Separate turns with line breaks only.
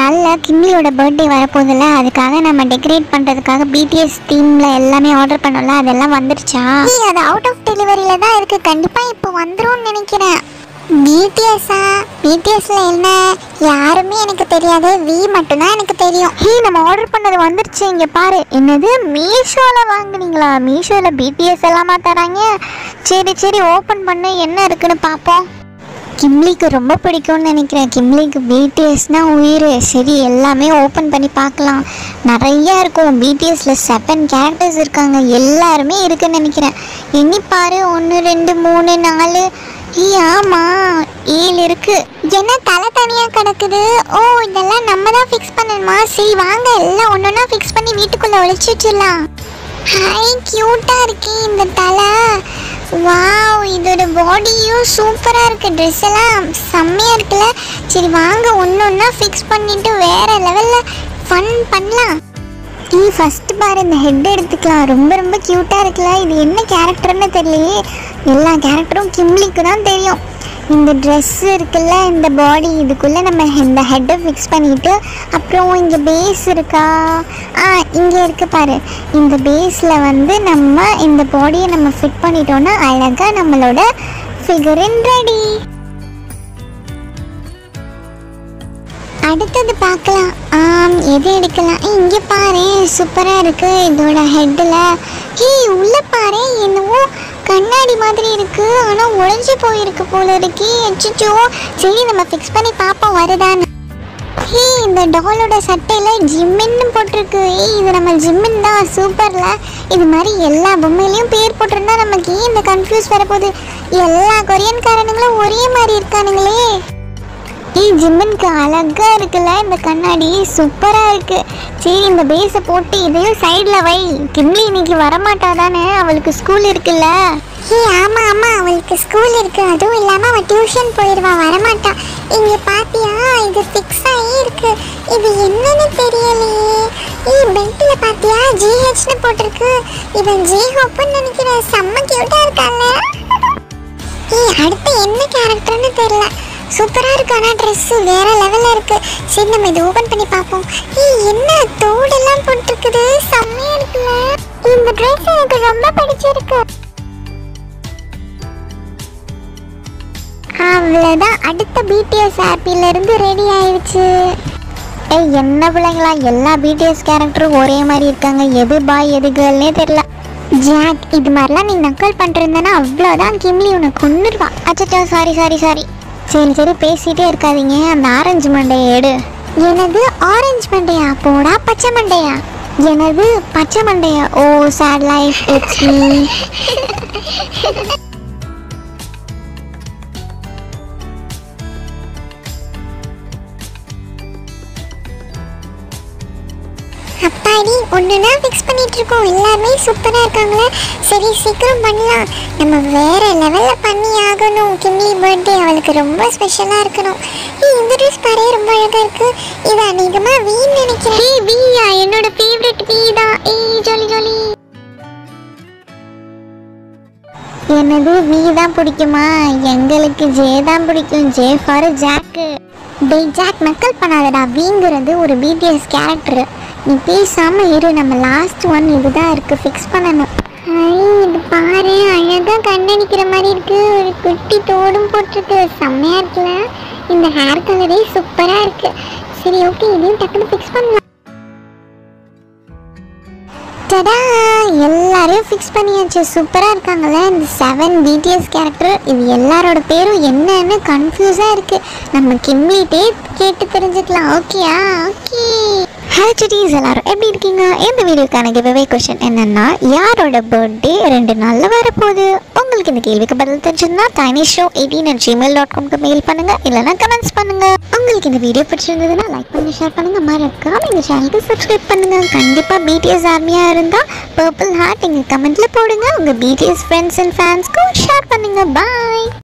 நாளில் கிம்லியோட பர்த்டே வரப்போதில்ல, அதுக்காக நம்ம டெக்கரேட் பண்ணுறதுக்காக பிடிஎஸ் தீமில் எல்லாமே ஆர்டர் பண்ணோம்ல, அதெல்லாம் வந்துருச்சா? அது அவுட் ஆஃப் டெலிவரியில் தான் இருக்குது, கண்டிப்பாக இப்போ வந்துரும்னு நினைக்கிறேன். பிடிஎஸ்ல என்ன யாருமே எனக்கு தெரியாது, வி மட்டும்தான் எனக்கு தெரியும். நம்ம ஆர்டர் பண்ணது வந்துருச்சு, இங்கே பாரு. என்னது, மீஷோவில் வாங்குனீங்களா? மீஷோவில் பிடிஎஸ் எல்லாமா தராங்க? சரி சரி, ஓப்பன் பண்ண என்ன இருக்குன்னு பார்ப்போம். கிம்லிக்கு ரொம்ப பிடிக்கும்னு நினைக்கிறேன். கிம்லிக்கு பிடிஎஸ்னால் உயிர். சரி, எல்லாமே ஓப்பன் பண்ணி பார்க்கலாம். நிறையா இருக்கும். பிடிஎஸ்ல 7 கேரக்டர்ஸ் இருக்காங்க, எல்லாருமே இருக்குன்னு நினைக்கிறேன். எண்ணி பாரு, 1 2 3 4. ஆமாம், 7 இருக்கு. என்ன தலை தனியாக கிடக்குது? ஓ, இதெல்லாம் நம்ம தான் ஃபிக்ஸ் பண்ணணுமா? சரி வாங்க, எல்லாம் ஒன்று ஒன்றா ஃபிக்ஸ் பண்ணி வீட்டுக்குள்ளே ஒழிச்சு வச்சிடலாம். ஹாய், க்யூட்டாக இருக்கு இந்த தலை. வாவ், இதோட பாடியும் சூப்பராக இருக்குது. ட்ரெஸ் எல்லாம் செம்மையாக இருக்குல்ல. சரி வாங்க, ஒன்று ஒன்றா ஃபிக்ஸ் பண்ணிவிட்டு வேறு லெவலில் ஃபன் பண்ணலாம். ஃபஸ்ட்டு பாரு, இந்த ஹெட் எடுத்துக்கலாம். ரொம்ப ரொம்ப க்யூட்டாக இருக்குல்ல. இது என்ன கேரக்டர்னு தெரியலையே. எல்லா கேரக்டரும் கிம்லிக்கு தான் தெரியும். இந்த ட்ரெஸ்ஸு இருக்குல்ல, இந்த பாடி, இதுக்குள்ளே நம்ம இந்த ஹெட்டை ஃபிக்ஸ் பண்ணிவிட்டு, அப்புறம் இங்கே பேஸ் இருக்கா? இங்கே இருக்கு பாரு. இந்த பேஸில் வந்து நம்ம இந்த பாடியை நம்ம ஃபிட் பண்ணிட்டோன்னா அழகாக நம்மளோட ஃபிகரின் ரெடி. அடுத்தது பார்க்கலாம். எது எடுக்கலாம்? இங்கே பாரு, சூப்பராக இருக்குது. இதோட ஹெட்டில் உள்ளே பாரு, என்னவோ கண்ணாடி மாதிரி இருக்குது, ஆனால் உடைஞ்சி போயிருக்கு போல இருக்கு. அச்சோ, சரி நம்ம ஃபிக்ஸ் பண்ணி பார்ப்போம் வருதான்னு. இந்த டாலோட சட்டையில் ஜிம்மின்னு போட்டிருக்கு. இது நம்ம ஜிம்மின் தான். சூப்பரில். இது மாதிரி எல்லா பொம்மையிலையும் பேர் போட்டிருந்தா நமக்கு இந்த கன்ஃபியூஸ் வரப்போகுது. எல்லா கொரியன்காரனுங்களும் ஒரே மாதிரி இருக்கானுங்களே. ஜிம்மின்க்கு அழகாக இருக்குல்ல இந்த கண்ணாடி, சூப்பராக இருக்குது. சரி, இந்த பேஸை போட்டு இதையும் சைடில் வை. கிம்லி இன்னைக்கு வரமாட்டா தானே, அவளுக்கு ஸ்கூல் இருக்குல்ல? ஆமாம் ஆமாம், அவளுக்கு ஸ்கூல் இருக்குது. அதுவும் இல்லாமல் அவள் டியூஷன் போயிடுவா, வரமாட்டா. இங்கே பார்த்தியா, இது ஃபிக்ஸ் ஆகி இருக்கு. இது என்னன்னு தெரியலையே. பெல்ட்டில் பார்த்தியா, ஜிஹெச்னு போட்டிருக்கு. இவன் ஜிஹோப்புன்னு நினைக்கிறேன். செம்ம க்யூட்டாக இருக்காங்க. அடுத்து என்ன கேரக்டர்னு தெரியல. சூப்பராக இருக்கு, ஆனால் ட்ரெஸ்ஸு வேறு லெவலில் இருக்குது. சரி நம்ம இதை ஓப்பன் பண்ணி பார்ப்போம். என்ன தோடெல்லாம் போட்டிருக்குது, செம்மையாக இருக்குல்ல. இந்த ட்ரெஸ் எனக்கு ரொம்ப பிடிச்சிருக்கு. அவ்வளோதான், அடுத்த பிடிஎஸ் ஆப்பிலேருந்து ரெடி ஆயிடுச்சு. என்ன பிள்ளைங்களா, எல்லா பிடிஎஸ் கேரக்டரும் ஒரே மாதிரி இருக்காங்க. எது பாய் எது கேர்ள்னே தெரியல. ஜாக், இது மாதிரிலாம் நீ நக்கல் பண்ணிருந்தேன்னா அவ்வளோதான், கிம்லி உன்னை கொண்டுருவா. அச்சோ, சாரி சாரி சாரி. சரி சரி, பேசிகிட்டே இருக்காதீங்க. அந்த ஆரஞ்சு மண்டையை எடு. எனது ஆரஞ்சு மண்டையா? போடா பச்சை மண்டையா? எனது பச்சை மண்டையா? ஓ சேட் லைஃப், இட்ஸ் மீ. அப்பாடி, ஒன்றுனா ஃபிக்ஸ் பண்ணிட்டு இருக்கோம். எல்லாருமே சூப்பராக இருக்காங்களே. சரி சீக்கிரம் பண்ணலாம். நம்ம வேறு லெவலில் பண்ணி ஆகணும். கிம்லி பர்த்டே, அவளுக்கு ரொம்ப ஸ்பெஷலாக இருக்கணும். இந்த ட்ரெஸ் பாரு, ரொம்ப அழகாக இருக்குது. இது அநேகமாக வீன்னு நினைக்கிறேன். வீயா? என்னோட ஃபேவரட் வீ தான். Jolly jolly. என்னது, வீ தான் பிடிக்குமா? எங்களுக்கு ஜே தான் பிடிக்கும். J for jack. ஜாக், நக்கல் பண்ணாதடா. வீங்கிறது ஒரு பிடிஎஸ் கேரக்டர். நீ பேசாமல் இரு. நம்ம லாஸ்ட் ஒன் இதுதான் இருக்குது, ஃபிக்ஸ் பண்ணணும். இது பாரு, அழகாக கண்ணடிக்கிற மாதிரி இருக்குது. ஒரு குட்டி தோடும் போட்டிருக்கு, செம்மையாக இருக்குல்ல. இந்த ஹேர் கலரே சூப்பராக இருக்குது. சரி ஓகே, இதையும் டக்குன்னு ஃபிக்ஸ் பண்ணலாம். டடா, எல்லாரையும் ஃபிக்ஸ் பண்ணியாச்சு. சூப்பராக இருக்காங்கல்ல இந்த 7 பிடிஎஸ் கேரக்டர். இது எல்லாரோட பேரும் என்னன்னு கன்ஃபியூஸாக இருக்குது. நம்ம கிம்லிட்டே கேட்டு தெரிஞ்சுக்கலாம். ஓகேயா? ஓகே. ஹாய் சுட்டீஸ், எல்லாரும் எப்படி இருக்கீங்க? இந்த வீடியோக்கான கிவ்அவே கொஸ்டின் என்னன்னா, யாரோட பர்த்டே 2 நாளில் வரப்போகுது? உங்களுக்கு இந்த கேள்விக்கு பதில் தெரிஞ்சிருந்தா tinyshow18@gmail.com மெயில் பண்ணுங்க, இல்லைனா கமெண்ட்ஸ் பண்ணுங்க. உங்களுக்கு இந்த வீடியோ பிடிச்சிருந்ததுன்னா லைக் பண்ணுங்க, ஷேர் பண்ணுங்க, மறக்காம இந்த சேனலுக்கு சப்ஸ்கிரைப் பண்ணுங்க. கண்டிப்பாக பிடிஎஸ் ஆர்மியாக இருந்தால் பர்பிள் ஹார்ட் எங்கள் கமெண்ட்ல போடுங்க. உங்கள் பிடிஎஸ் ஃப்ரெண்ட்ஸ் அண்ட் ஃபேன்ஸ்க்கும் ஷேர் பண்ணுங்க. பாய்.